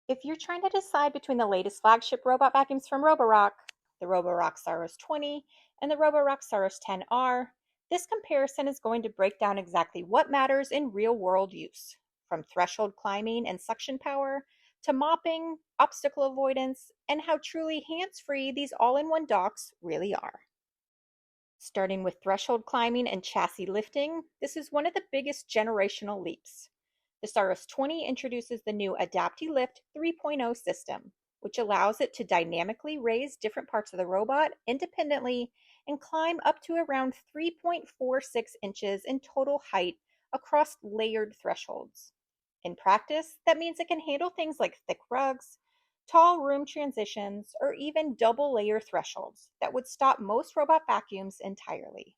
If you're trying to decide between the latest flagship robot vacuums from Roborock, the Roborock Saros 20 and the Roborock Saros 10r, this comparison is going to break down exactly what matters in real-world use, from threshold climbing and suction power to mopping, obstacle avoidance, and how truly hands-free these all-in-one docks really are. Starting with threshold climbing and chassis lifting, this is one of the biggest generational leaps. The Saros 20 introduces the new AdaptiLift 3.0 system, which allows it to dynamically raise different parts of the robot independently and climb up to around 3.46 inches in total height across layered thresholds. In practice, that means it can handle things like thick rugs, tall room transitions, or even double layer thresholds that would stop most robot vacuums entirely.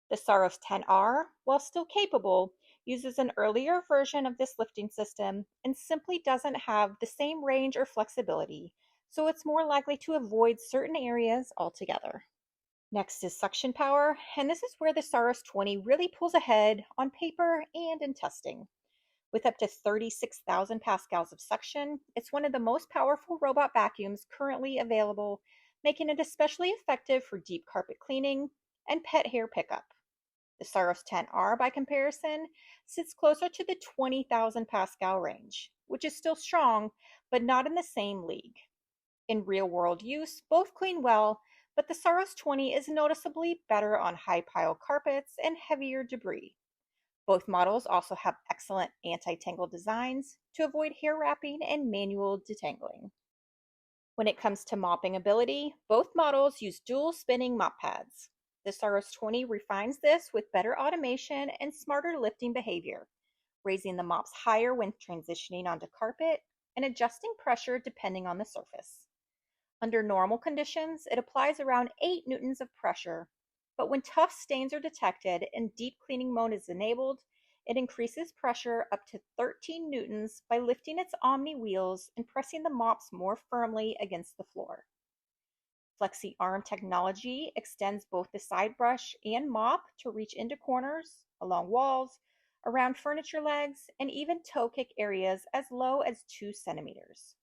The Saros 10R, while still capable, uses an earlier version of this lifting system and simply doesn't have the same range or flexibility, so it's more likely to avoid certain areas altogether. Next is suction power, and this is where the Saros 20 really pulls ahead on paper and in testing. With up to 36,000 pascals of suction, it's one of the most powerful robot vacuums currently available, making it especially effective for deep carpet cleaning and pet hair pickup. The Saros 10R, by comparison, sits closer to the 20,000 pascal range, which is still strong, but not in the same league. In real-world use, both clean well, but the Saros 20 is noticeably better on high-pile carpets and heavier debris. Both models also have excellent anti-tangle designs to avoid hair wrapping and manual detangling. When it comes to mopping ability, both models use dual spinning mop pads. The Saros 20 refines this with better automation and smarter lifting behavior, raising the mops higher when transitioning onto carpet and adjusting pressure depending on the surface. Under normal conditions, it applies around 8 newtons of pressure, but when tough stains are detected and deep cleaning mode is enabled, it increases pressure up to 13 newtons by lifting its Omni wheels and pressing the mops more firmly against the floor. Flexi arm technology extends both the side brush and mop to reach into corners, along walls, around furniture legs, and even toe kick areas as low as 2 centimeters.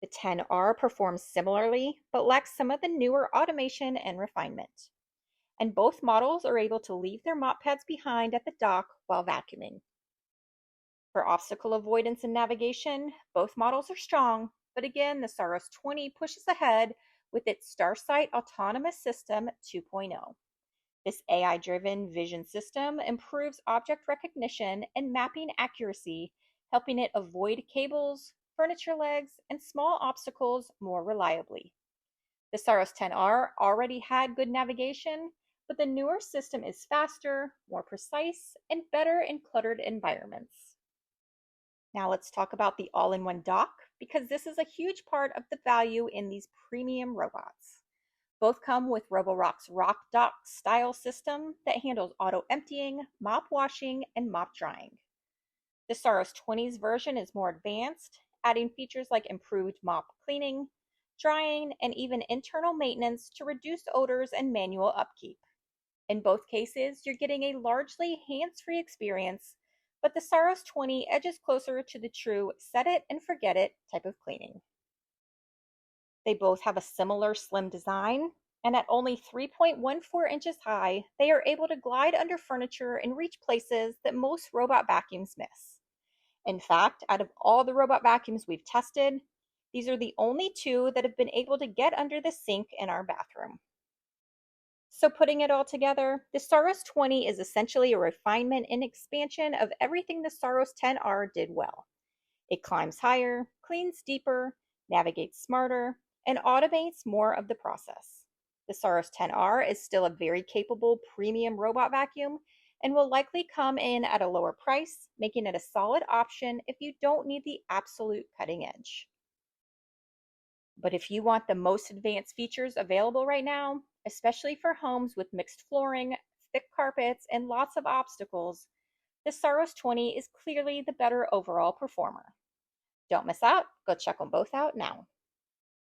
The 10R performs similarly, but lacks some of the newer automation and refinement. And both models are able to leave their mop pads behind at the dock while vacuuming. For obstacle avoidance and navigation, both models are strong, but again, the Saros 20 pushes ahead with its StarSight Autonomous System 2.0. This AI-driven vision system improves object recognition and mapping accuracy, helping it avoid cables, furniture legs, and small obstacles more reliably. The Saros 10R already had good navigation, but the newer system is faster, more precise, and better in cluttered environments. Now let's talk about the all-in-one dock, because this is a huge part of the value in these premium robots. Both come with Roborock's Rock Dock style system that handles auto emptying, mop washing, and mop drying. The Saros 20's version is more advanced, adding features like improved mop cleaning, drying, and even internal maintenance to reduce odors and manual upkeep. In both cases, you're getting a largely hands-free experience, but the Saros 20 edges closer to the true set it and forget it type of cleaning. They both have a similar slim design, and at only 3.14 inches high, they are able to glide under furniture and reach places that most robot vacuums miss. In fact, out of all the robot vacuums we've tested, these are the only two that have been able to get under the sink in our bathroom. So putting it all together, the Saros 20 is essentially a refinement and expansion of everything the Saros 10R did well. It climbs higher, cleans deeper, navigates smarter, and automates more of the process. The Saros 10R is still a very capable premium robot vacuum and will likely come in at a lower price, making it a solid option if you don't need the absolute cutting edge. But if you want the most advanced features available right now, especially for homes with mixed flooring, thick carpets, and lots of obstacles, the Saros 20 is clearly the better overall performer. Don't miss out. Go check them both out now.